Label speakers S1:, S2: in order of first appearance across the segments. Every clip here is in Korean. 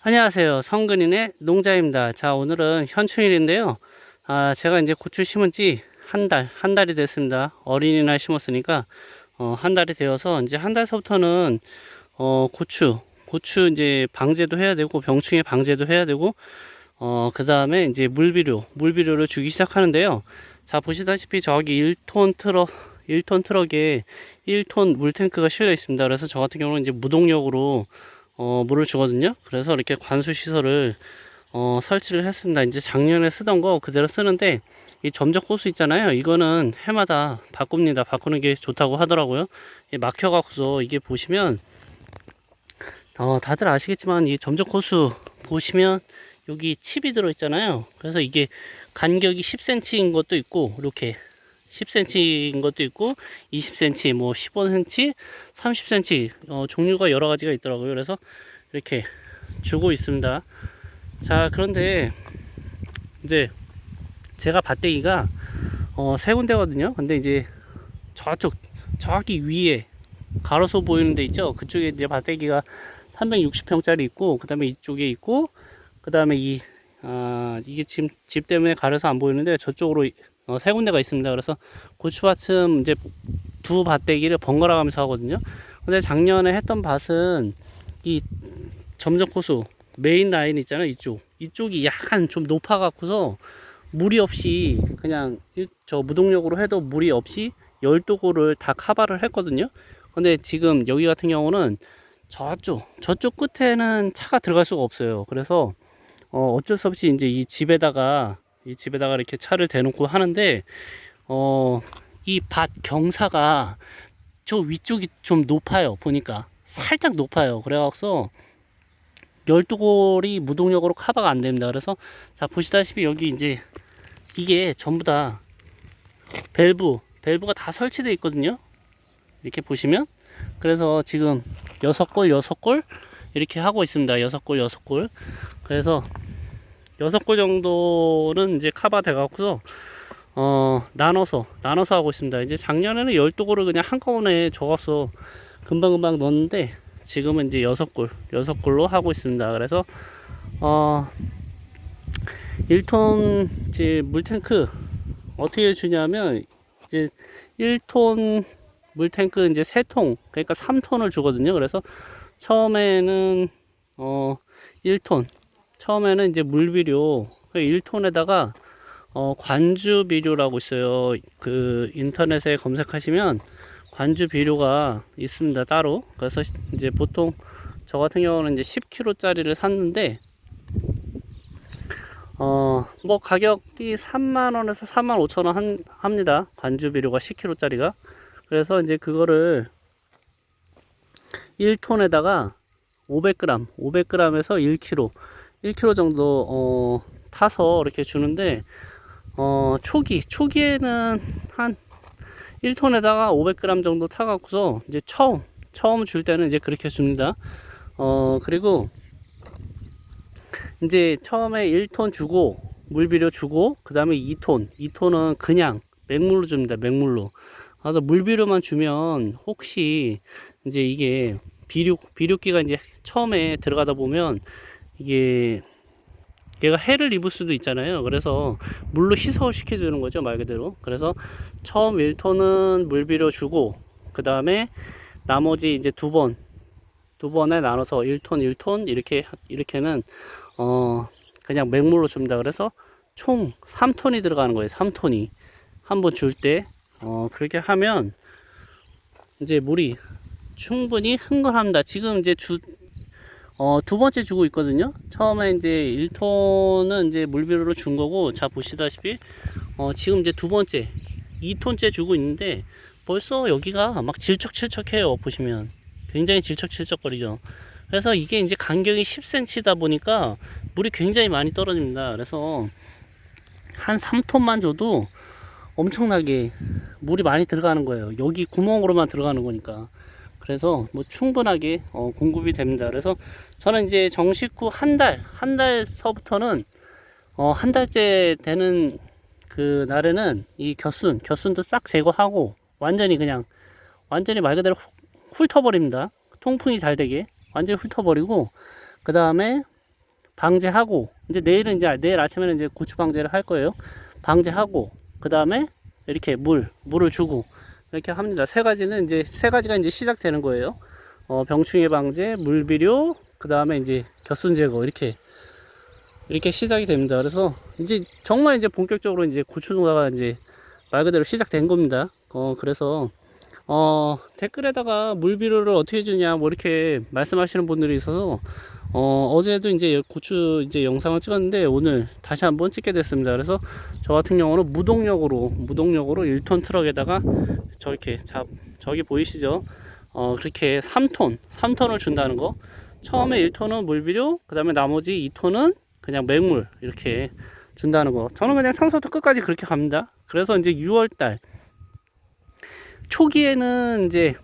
S1: 안녕하세요. 성근인의 농자입니다. 자, 오늘은 현충일인데요. 제가 이제 고추 심은 지 한 달이 됐습니다. 어린이날 심었으니까, 한 달이 되어서 이제 한 달서부터는, 고추 이제 방제도 해야 되고, 병충해 방제도 해야 되고, 그 다음에 이제 물비료를 주기 시작하는데요. 자, 보시다시피 저기 1톤 트럭에 1톤 물탱크가 실려 있습니다. 그래서 저 같은 경우는 이제 무동력으로 물을 주거든요. 그래서 이렇게 관수 시설을 설치를 했습니다. 이제 작년에 쓰던 거 그대로 쓰는데 이 점적 호수 있잖아요. 이거는 해마다 바꿉니다. 바꾸는 게 좋다고 하더라고요. 막혀 갖고서 이게 보시면 다들 아시겠지만 이 점적 호수 보시면 여기 칩이 들어 있잖아요. 그래서 이게 간격이 10cm인 것도 있고 이렇게 10cm인 것도 있고 20cm, 뭐 15cm, 30cm 종류가 여러 가지가 있더라고요. 그래서 이렇게 주고 있습니다. 자, 그런데 이제 제가 밭대기가 세 군데거든요. 근데 이제 저쪽 저기 위에 가로수 보이는 데 있죠. 그쪽에 이제 밭대기가 360평짜리 있고, 그 다음에 이쪽에 있고, 그 다음에 이게 지금 집 때문에 가려서 안 보이는데 저쪽으로 세 군데가 있습니다. 그래서 고추밭은 이제 두 밭대기를 번갈아 가면서 하거든요. 근데 작년에 했던 밭은 이 점적호수 메인 라인 있잖아요. 이쪽이 약간 좀 높아 갖고서 무리 없이 그냥 저 무동력으로 해도 무리 없이 12고를 다 카바를 했거든요. 근데 지금 여기 같은 경우는 저쪽 끝에는 차가 들어갈 수가 없어요. 그래서 어쩔 수 없이 이제 이 집에다가 이렇게 차를 대놓고 하는데, 이 밭 경사가 저 위쪽이 좀 높아요. 보니까 살짝 높아요. 그래갖고 12골이 무동력으로 커버가 안 됩니다. 그래서 자, 보시다시피 여기 이제 이게 전부 다 밸브가 다 설치되어 있거든요. 이렇게 보시면. 그래서 지금 6골 이렇게 하고 있습니다. 6골. 그래서 6골 정도는 이제 커버 돼 갖고서 나눠서 하고 있습니다. 이제 작년에는 12골을 그냥 한꺼번에 적어서 금방금방 넣었는데 지금은 이제 6골로 하고 있습니다. 그래서 1톤 이제 물탱크 어떻게 주냐면 이제 1톤 물탱크 이제 3통, 그러니까 3톤을 주거든요. 그래서 처음에는 1톤, 처음에는 이제 물비료 1톤에다가 관주 비료라고 있어요. 그 인터넷에 검색하시면 관주 비료가 있습니다, 따로. 그래서 이제 보통 저 같은 경우는 이제 10kg짜리를 샀는데 뭐 가격이 30,000원에서 35,000원 합니다. 관주 비료가 10kg짜리가. 그래서 이제 그거를 1톤에다가 500g에서 1kg 정도 타서 이렇게 주는데 초기에는 한 1톤에다가 500g 정도 타갖고서 이제 처음 줄 때는 이제 그렇게 줍니다. 그리고 이제 처음에 1톤 주고 물비료 주고 그 다음에 2톤은 그냥 맹물로 줍니다. 맹물로. 그래서 물비료만 주면 혹시 이제 이게 비료기가 이제 처음에 들어가다 보면 이게 얘가 해를 입을 수도 있잖아요. 그래서 물로 희석을 시켜주는 거죠, 말 그대로. 그래서 처음 1톤은 물비료 주고 그 다음에 나머지 이제 두 번에 나눠서 1톤 이렇게는 그냥 맹물로 줍니다. 그래서 총 3톤이 들어가는 거예요. 3톤이 한 번 줄 때 그렇게 하면 이제 물이 충분히 흥건합니다. 지금 이제 두 번째 주고 있거든요. 처음에 이제 1톤은 이제 물비료로 준 거고, 자, 보시다시피, 지금 이제 두 번째, 2톤째 주고 있는데, 벌써 여기가 막 질척질척해요. 보시면. 굉장히 질척질척거리죠. 그래서 이게 이제 간격이 10cm다 보니까 물이 굉장히 많이 떨어집니다. 그래서 한 3톤만 줘도 엄청나게 물이 많이 들어가는 거예요. 여기 구멍으로만 들어가는 거니까. 그래서 뭐 충분하게 공급이 됩니다. 그래서 저는 이제 정식 후 한 달서부터는 한 달째 되는 그 날에는 이 겨순도 싹 제거하고 완전히 말 그대로 훑어버립니다. 통풍이 잘 되게 완전히 훑어버리고, 그 다음에 방제하고, 이제 내일은 이제 내일 아침에는 이제 고추 방제를 할 거예요. 방제하고, 그 다음에 이렇게 물을 주고 이렇게 합니다. 세 가지가 이제 시작되는 거예요. 병충해 방제, 물 비료, 그 다음에 이제 겹순 제거 이렇게 시작이 됩니다. 그래서 이제 정말 이제 본격적으로 이제 고추 농사가 이제 말 그대로 시작된 겁니다. 그래서 댓글에다가 물 비료를 어떻게 주냐 뭐 이렇게 말씀하시는 분들이 있어서 어제도 이제 고추 이제 영상을 찍었는데 오늘 다시 한번 찍게 됐습니다. 그래서 저 같은 경우는 무동력으로 1톤 트럭에다가 저기 보이시죠? 그렇게 3톤을 준다는 거. 처음에 1톤은 물비료, 그 다음에 나머지 2톤은 그냥 맹물 이렇게 준다는 거. 저는 그냥 처음부터 끝까지 그렇게 갑니다. 그래서 이제 6월달 초기에는 이제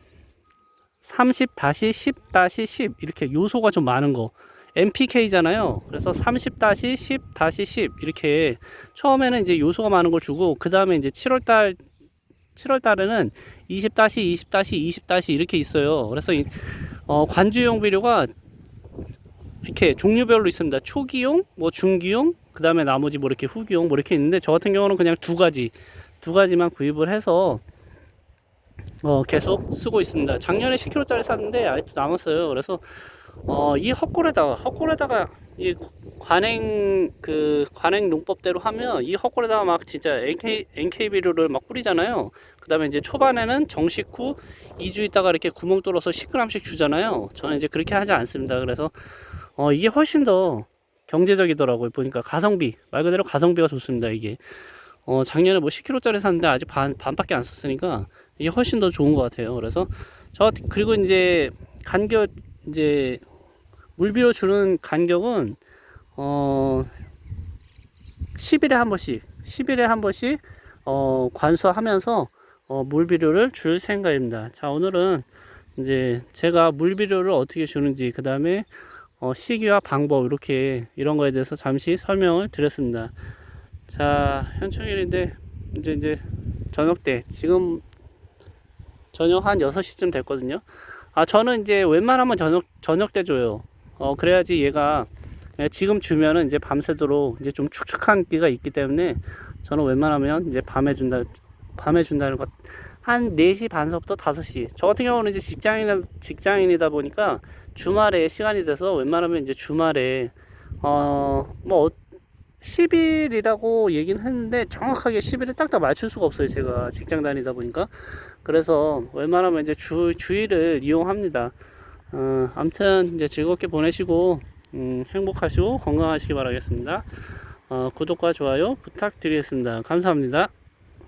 S1: 30-10-10 이렇게 요소가 좀 많은 거 NPK잖아요. 그래서 30-10-10 이렇게 처음에는 이제 요소가 많은 걸 주고, 그 다음에 이제 7월달에는 20-20-20 이렇게 있어요. 그래서 관주용 비료가 이렇게 종류별로 있습니다. 초기용, 뭐 중기용, 그 다음에 나머지 뭐 이렇게 후기용 뭐 이렇게 있는데, 저 같은 경우는 그냥 두 가지만 구입을 해서 계속 쓰고 있습니다. 작년에 10kg짜리 샀는데 아직도 남았어요. 그래서 이 헛골에다가 이 관행 농법대로 하면 이 헛골에다가 막 진짜 NK 비료를 막 뿌리잖아요. 그 다음에 이제 초반에는 정식 후 2주 있다가 이렇게 구멍 뚫어서 10g씩 주잖아요. 저는 이제 그렇게 하지 않습니다. 그래서 이게 훨씬 더 경제적이더라고요. 보니까 말 그대로 가성비가 좋습니다. 이게 작년에 뭐 10kg짜리 샀는데 아직 반밖에 안 썼으니까 이게 훨씬 더 좋은 것 같아요. 그래서 그리고 이제 이제 물비료 주는 간격은 10일에 한 번씩 관수하면서 물비료를 줄 생각입니다. 자, 오늘은 이제 제가 물비료를 어떻게 주는지, 그 다음에 시기와 방법 이런 거에 대해서 잠시 설명을 드렸습니다. 자, 현충일인데 이제 저녁 때, 지금 저녁 한 6시쯤 됐거든요. 저는 이제 웬만하면 저녁 때 줘요. 그래야지 얘가 지금 주면은 이제 밤새도록 이제 좀 축축한 기가 있기 때문에 저는 웬만하면 이제 밤에 준다는 것. 한 4시 반서부터 5시. 저 같은 경우는 이제 직장인이다 보니까 주말에 시간이 돼서 웬만하면 이제 주말에 뭐 10일이라고 얘기는 했는데 정확하게 10일을 딱딱 맞출 수가 없어요. 제가 직장 다니다 보니까. 그래서 웬만하면 이제 주일을 이용합니다. 아무튼 이제 즐겁게 보내시고 행복하시고 건강하시기 바라겠습니다. 구독과 좋아요 부탁드리겠습니다. 감사합니다.